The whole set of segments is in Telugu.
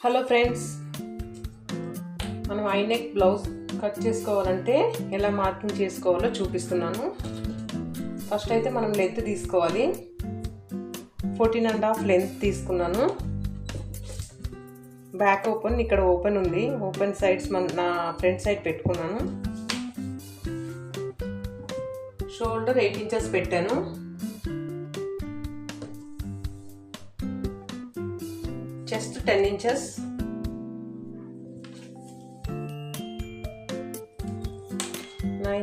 హలో ఫ్రెండ్స్, మనం ఐ నెక్ బ్లౌజ్ కట్ చేసుకోవాలంటే ఎలా మార్కింగ్ చేసుకోవాలో చూపిస్తున్నాను. ఫస్ట్ అయితే మనం లెంత్ తీసుకోవాలి. 14.5 లెంత్ తీసుకున్నాను. బ్యాక్ ఓపెన్, ఇక్కడ ఓపెన్ ఉంది. ఓపెన్ సైడ్స్ నా ఫ్రంట్ సైడ్ పెట్టుకున్నాను. షోల్డర్ 8 ఇంచెస్ పెట్టాను. చెస్ట్ 10 ఇంచెస్,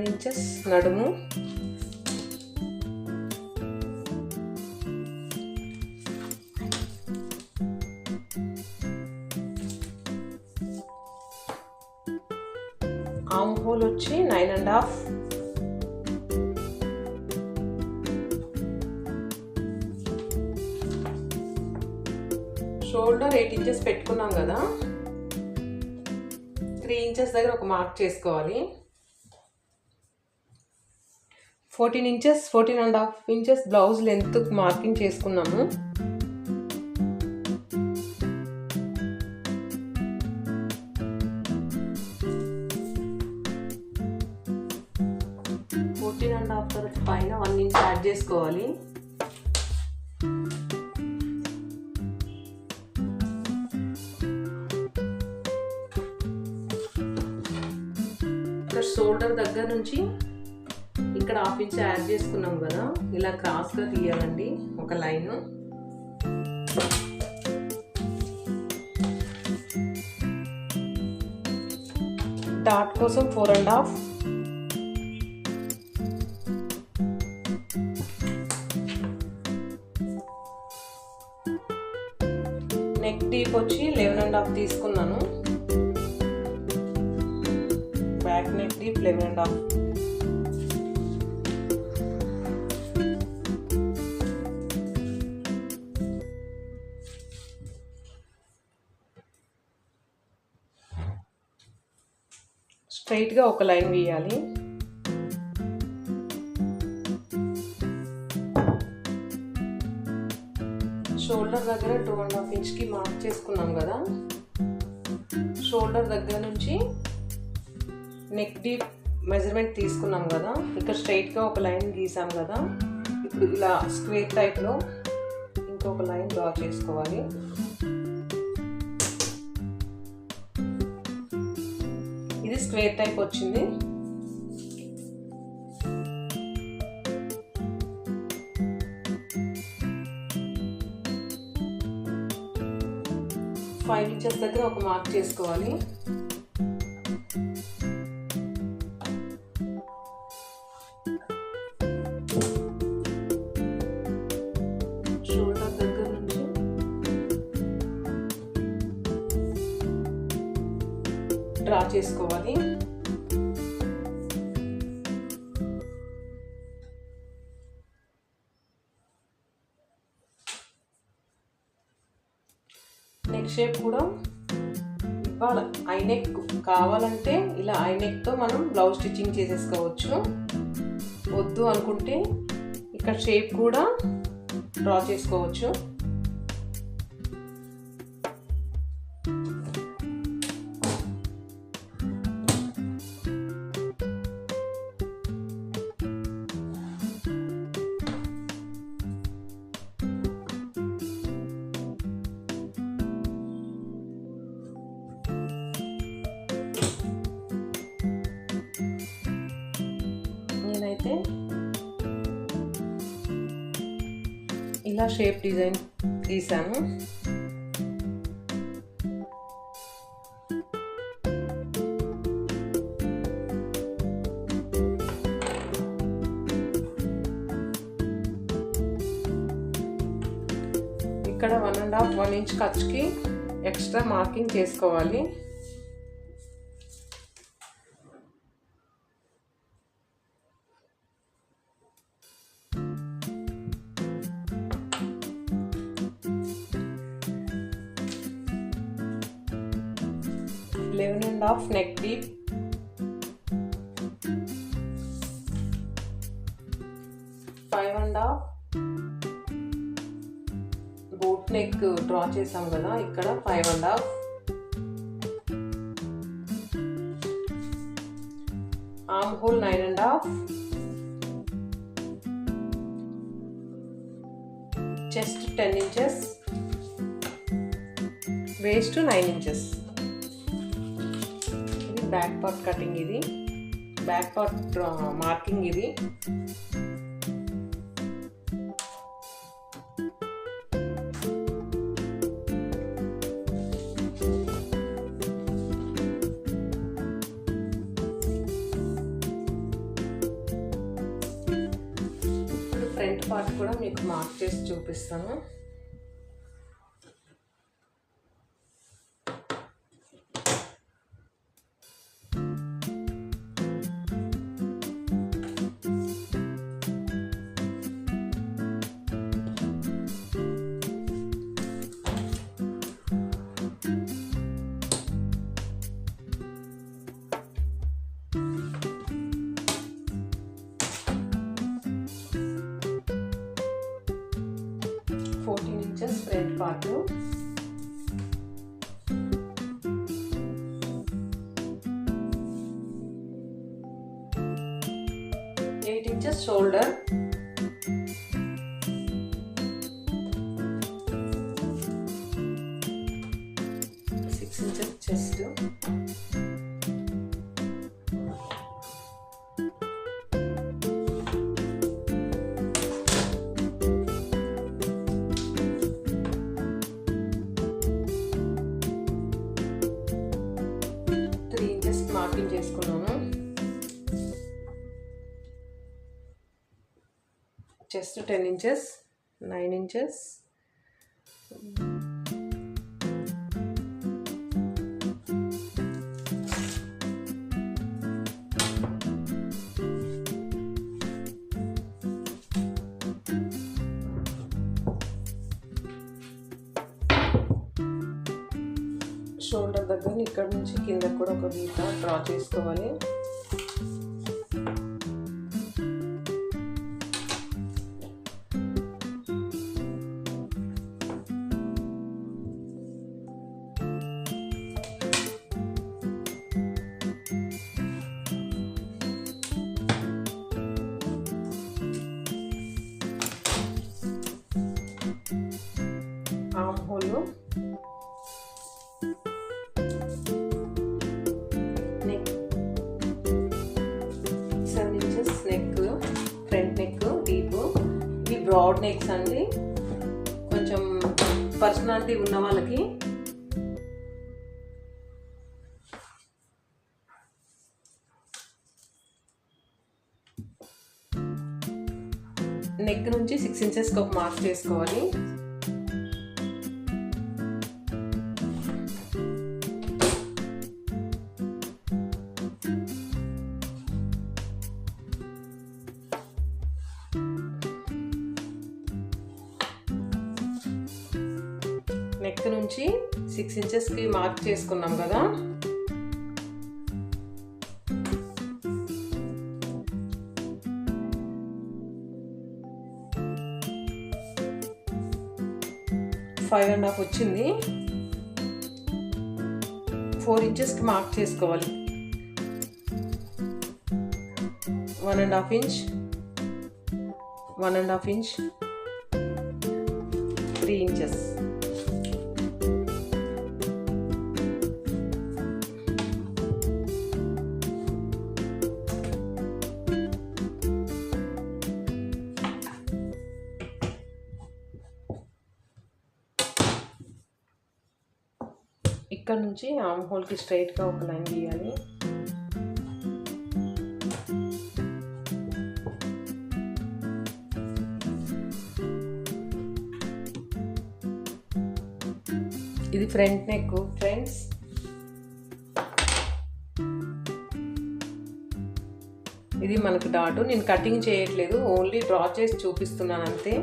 ఇంచెస్ నడుము, ఆర్మ్ హోల్ వచ్చి 9.5, షోల్డర్ 8 ఇంచెస్ పెట్టుకున్నాం కదా, 3 ఇంచెస్ దగ్గర ఒక మార్క్ చేసుకోవాలి. 14.5 ఇంచెస్ బ్లౌజ్ లెంత్ మార్కింగ్ చేసుకున్నాము. తర్వాత పైన 1 ఇంచ్ యాడ్ చేసుకోవాలి. ఇక్కడ షోల్డర్ దగ్గర నుంచి ఇక్కడ 1/2 ఇంచ్ యాడ్ చేసుకున్నాం కదా, ఇలా క్రాస్గా తీయాలండి ఒక లైన్. డాట్ కోసం 4.5, నెక్ డీప్ వచ్చి 11.5 తీసుకున్నాను. Back neck deep 11.5. స్ట్రైట్గా ఒక లైన్ గీయాలి. షోల్డర్ దగ్గర 2.5 ఇంచ్కి మార్క్ చేసుకున్నాం కదా, షోల్డర్ దగ్గర నుంచి నెక్ డీప్ మెజర్మెంట్ తీసుకున్నాం కదా, ఇక్కడ స్ట్రైట్గా ఒక లైన్ గీసాం కదా. ఇప్పుడు ఇలా స్క్వేర్ టైప్లో ఇంకొక లైన్ డ్రా చేసుకోవాలి. ఇది స్క్వేర్ టైప్ వచ్చింది. ఫైవ్ ఇంచెస్ దగ్గర ఒక మార్క్ చేసుకోవాలి. షోల్డర్ దగ్గర నుంచి డ్రా చేసుకోవాలి. నెక్ షేప్ కూడా ఇవ్వాలి. ఐ నెక్ కావాలంటే ఇలా ఐ నెక్తో మనం బ్లౌజ్ స్టిచ్చింగ్ చేసేసుకోవచ్చు. వద్దు అనుకుంటే ఇక్కడ షేప్ కూడా డ్రా చేసుకోవచ్చు. నేనైతే ఇలా షేప్ డిజైన్ గీసాను. ఇక్కడ 1.5 ఇంచ్ ఖర్చుకి ఎక్స్ట్రా మార్కింగ్ చేసుకోవాలి. .5 neck deep, 5.5 boat neck draw చేసాం కదా, ఇక్కడ 5.5 arm whole 9.5, chest 10 inches, waste 9 inches. ఇది బ్యాక్ పార్ట్ కటింగ్, ఇది బ్యాక్ పార్ట్ మార్కింగ్. ఇది ఫ్రంట్ పార్ట్ కూడా మీకు మార్క్ చేసి చూపిస్తాను. Front part, 8 inches shoulder, 6 inches chest, 3 inches marking చేసుకున్నాను. చెస్ట్ 10 inches, 9 inches, షోల్డర్ దగ్గర ఇక్కడ నుంచి కింద కూడా ఒక గీత డ్రా చేసుకోవాలి. Arm whole, neck 7 inches neck, front neck deep. ఇవి బ్రాడ్ నెక్స్ అండి, కొంచెం పర్సనాలిటీ ఉన్న వాళ్ళకి. నెక్ నుంచి 6 inches ఒక మార్క్ చేసుకోవాలి. నెక్ నుంచి 6 inchesకి మార్క్ చేసుకున్నాం కదా, ఫైవ్ అండ్ హాఫ్ వచ్చింది. 4 inchesకి మార్క్ చేసుకోవాలి. 1.5 inch, 1.5 inch, 3 inches. ఇక్కడ నుంచి ఆర్మ్ హోల్కి స్ట్రైట్గా ఒక లైన్ గీయాలి. ఇది ఫ్రంట్ నెక్ ఫ్రెండ్స్. ఇది మనకు డాటు. నేను కటింగ్ చేయట్లేదు, ఓన్లీ డ్రా చేసి చూపిస్తున్నాను అంతే.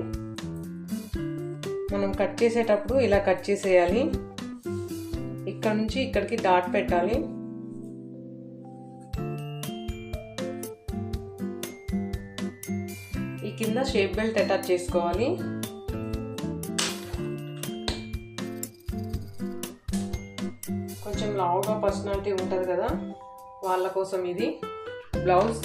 మనం కట్ చేసేటప్పుడు ఇలా కట్ చేసేయాలి. ఇక్కడ నుంచి ఇక్కడికి డాట్ పెట్టాలి. ఈ కింద షేప్ బెల్ట్ అటాచ్ చేసుకోవాలి. కొంచెం లావుగా పర్సనాలిటీ ఉంటుంది కదా, వాళ్ళ కోసం ఇది. బ్లౌజ్